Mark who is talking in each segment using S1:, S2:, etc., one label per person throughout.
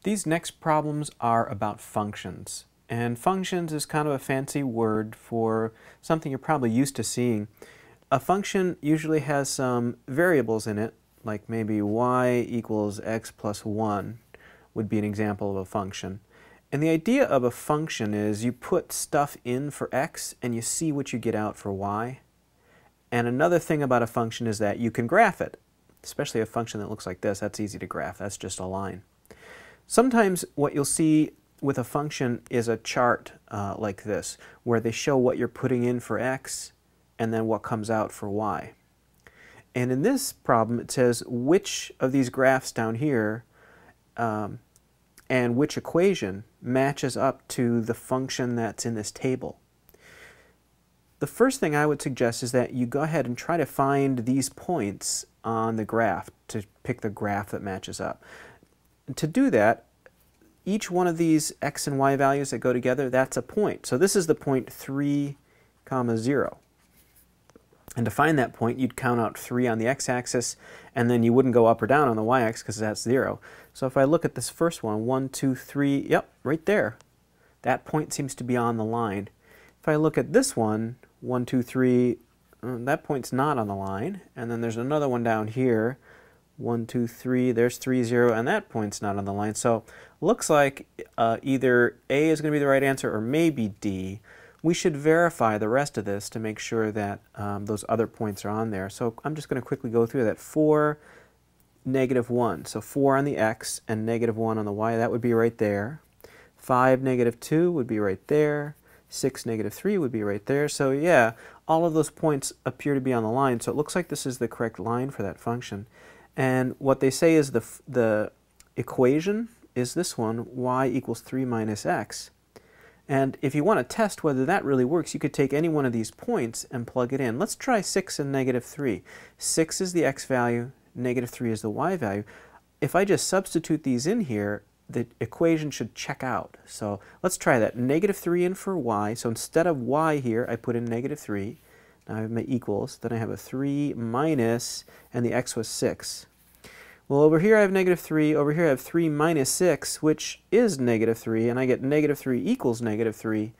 S1: These next problems are about functions. And functions is kind of a fancy word for something you're probably used to seeing. A function usually has some variables in it, like maybe y equals x plus 1 would be an example of a function. And the idea of a function is you put stuff in for x and you see what you get out for y. And another thing about a function is that you can graph it, especially a function that looks like this. That's easy to graph. That's just a line. Sometimes what you'll see with a function is a chart like this, where they show what you're putting in for x and then what comes out for y. And in this problem it says which of these graphs down here and which equation matches up to the function that's in this table. The first thing I would suggest is that you go ahead and try to find these points on the graph to pick the graph that matches up. To do that, each one of these x and y values that go together, that's a point. So this is the point 3, 0. And to find that point, you'd count out 3 on the x-axis, and then you wouldn't go up or down on the y-axis because that's 0. So if I look at this first one, 1, 2, 3, yep, right there. That point seems to be on the line. If I look at this one, 1, 2, 3, that point's not on the line. And then there's another one down here, 1, 2, 3, there's 3, 0, and that point's not on the line. So looks like either A is going to be the right answer or maybe D. We should verify the rest of this to make sure that those other points are on there. So I'm just going to quickly go through that. 4, -1. So 4 on the x and -1 on the y. That would be right there. 5, -2 would be right there. 6, -3 would be right there. So yeah, all of those points appear to be on the line. So it looks like this is the correct line for that function. And what they say is the equation is this one, y equals 3 minus x. And if you want to test whether that really works, you could take any one of these points and plug it in. Let's try 6 and -3. 6 is the x value, -3 is the y value. If I just substitute these in here, the equation should check out. So let's try that. -3 in for y. So instead of y here, I put in -3. Now I have my equals. Then I have a 3 minus, and the x was 6. Well, over here I have -3. Over here I have 3 minus 6, which is -3, and I get -3 equals -3.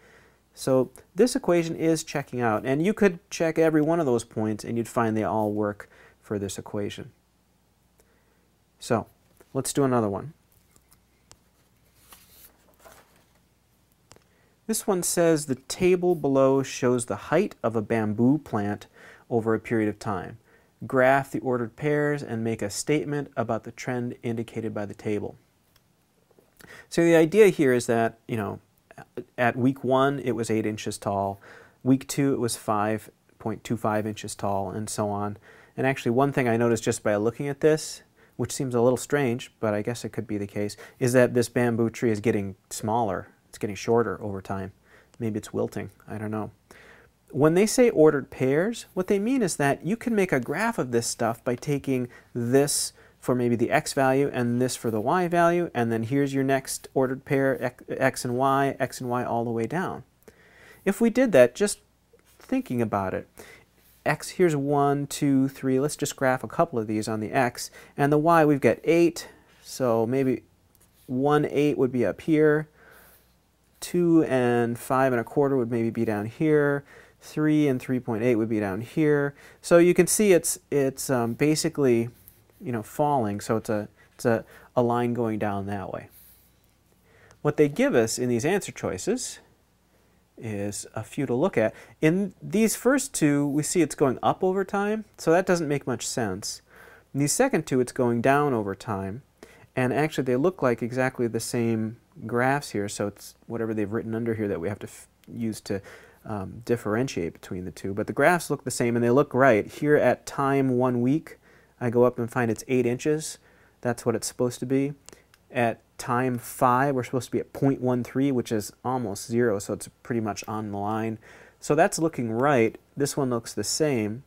S1: So this equation is checking out, and you could check every one of those points and you'd find they all work for this equation. So let's do another one. This one says the table below shows the height of a bamboo plant over a period of time. Graph the ordered pairs and make a statement about the trend indicated by the table. So the idea here is that, you know, at week 1 it was 8 inches tall, week 2 it was 5.25 inches tall, and so on. And actually one thing I noticed just by looking at this, which seems a little strange, but I guess it could be the case, is that this bamboo tree is getting smaller. It's getting shorter over time. Maybe it's wilting, I don't know. When they say ordered pairs, what they mean is that you can make a graph of this stuff by taking this for maybe the x value and this for the y value, and then here's your next ordered pair, x and y all the way down. If we did that, just thinking about it, x, here's 1, 2, 3, let's just graph a couple of these on the x, and the y we've got 8, so maybe 1, 8 would be up here, 2 and 5 1/4 would maybe be down here, 3 and 3.8 would be down here. So you can see it's basically, you know, falling. So it's a line going down that way. What they give us in these answer choices is a few to look at. In these first two, we see it's going up over time, so that doesn't make much sense. In these second two, it's going down over time, and actually they look like exactly the same graphs here. So it's whatever they've written under here that we have to use to differentiate between the two. But the graphs look the same and they look right. Here at time 1 week, I go up and find it's 8 inches. That's what it's supposed to be. At time 5, we're supposed to be at 0.13, which is almost 0, so it's pretty much on the line. So that's looking right. This one looks the same.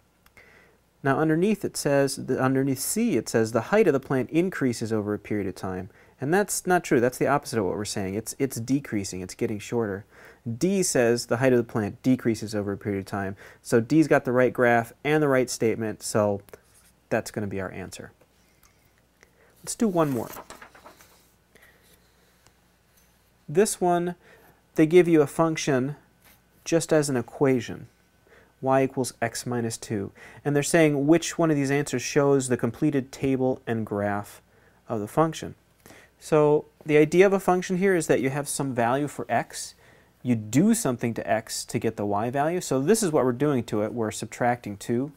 S1: Now underneath it says, underneath C, it says the height of the plant increases over a period of time. And that's not true. That's the opposite of what we're saying. It's decreasing. It's getting shorter. D says the height of the plant decreases over a period of time. So D's got the right graph and the right statement, so that's going to be our answer. Let's do one more. This one, they give you a function just as an equation, y equals x minus 2. And they're saying which one of these answers shows the completed table and graph of the function. So the idea of a function here is that you have some value for x. You do something to x to get the y value. So this is what we're doing to it. We're subtracting 2.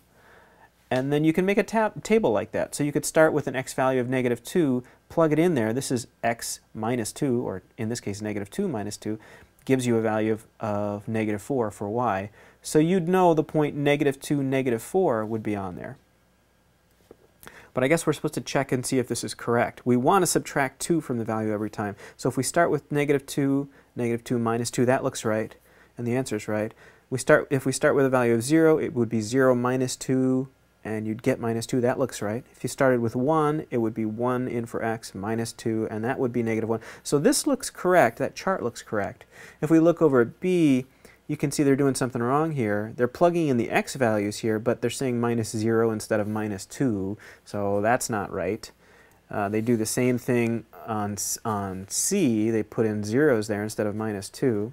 S1: And then you can make a table like that. So you could start with an x value of negative 2, plug it in there. This is x minus 2, or in this case negative 2 minus 2, gives you a value of negative 4 for y. So you'd know the point negative 2, negative 4 would be on there. But I guess we're supposed to check and see if this is correct. We want to subtract 2 from the value every time. So if we start with negative 2 minus 2, that looks right, and the answer is right. If we start with a value of 0, it would be 0 minus 2, and you'd get minus 2. That looks right. If you started with 1, it would be 1 in for x minus 2, and that would be negative 1. So this looks correct. That chart looks correct. If we look over at B, you can see they're doing something wrong here. They're plugging in the x values here, but they're saying minus 0 instead of minus 2, so that's not right. They do the same thing on C. They put in zeros there instead of minus 2.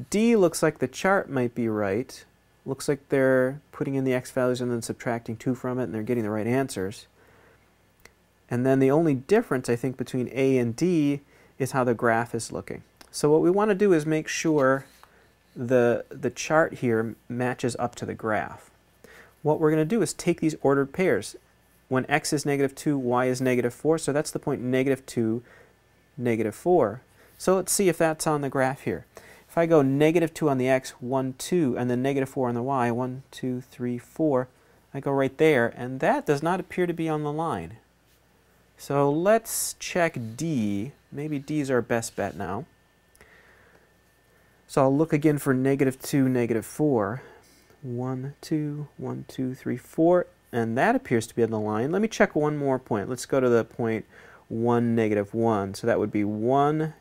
S1: D looks like the chart might be right. Looks like they're putting in the x values and then subtracting 2 from it, and they're getting the right answers. And then the only difference, I think, between A and D is how the graph is looking. So what we want to do is make sure the chart here matches up to the graph. What we're going to do is take these ordered pairs. When x is negative 2, y is negative 4, so that's the point negative 2, negative 4. So let's see if that's on the graph here. If I go negative 2 on the x, 1, 2, and then negative 4 on the y, 1, 2, 3, 4, I go right there, and that does not appear to be on the line. So let's check D. Maybe D is our best bet now. So I'll look again for negative 2, negative 4. 1, 2, 1, 2, 3, 4, and that appears to be on the line. Let me check one more point. Let's go to the point 1, negative 1. So that would be 1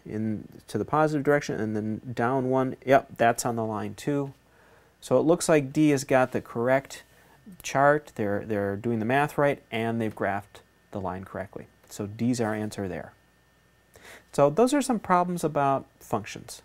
S1: to the positive direction, and then down 1. Yep, that's on the line too. So it looks like D has got the correct chart. They're doing the math right, and they've graphed the line correctly. So D's our answer there. So those are some problems about functions.